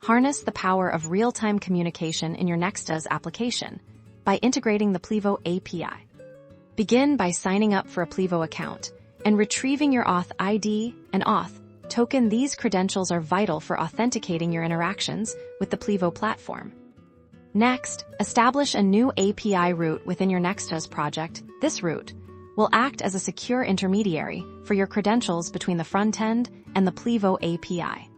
Harness the power of real-time communication in your Next.js application by integrating the Plivo API. Begin by signing up for a Plivo account and retrieving your Auth ID and Auth token. These credentials are vital for authenticating your interactions with the Plivo platform. Next, establish a new API route within your Next.js project. This route will act as a secure intermediary for your credentials between the front end and the Plivo API.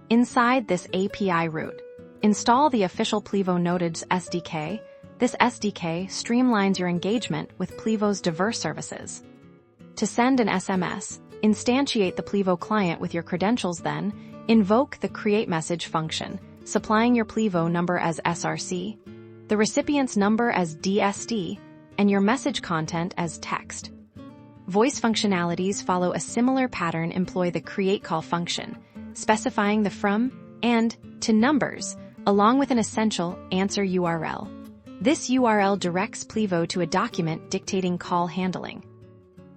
Inside this API route, install the official Plivo Nodes SDK. This SDK streamlines your engagement with Plivo's diverse services. To send an SMS, instantiate the Plivo client with your credentials, then invoke the create message function, supplying your Plivo number as src, the recipient's number as DSD, and your message content as text. Voice functionalities follow a similar pattern. Employ the create call function, specifying the from and to numbers, along with an essential answer URL. This URL directs Plivo to a document dictating call handling.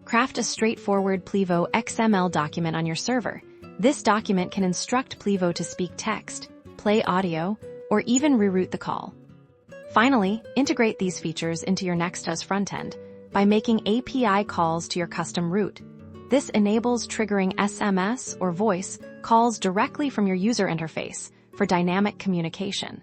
Craft a straightforward Plivo XML document on your server. This document can instruct Plivo to speak text, play audio, or even reroute the call. Finally, integrate these features into your Next.js frontend by making API calls to your custom route. This enables triggering SMS or voice calls directly from your user interface for dynamic communication.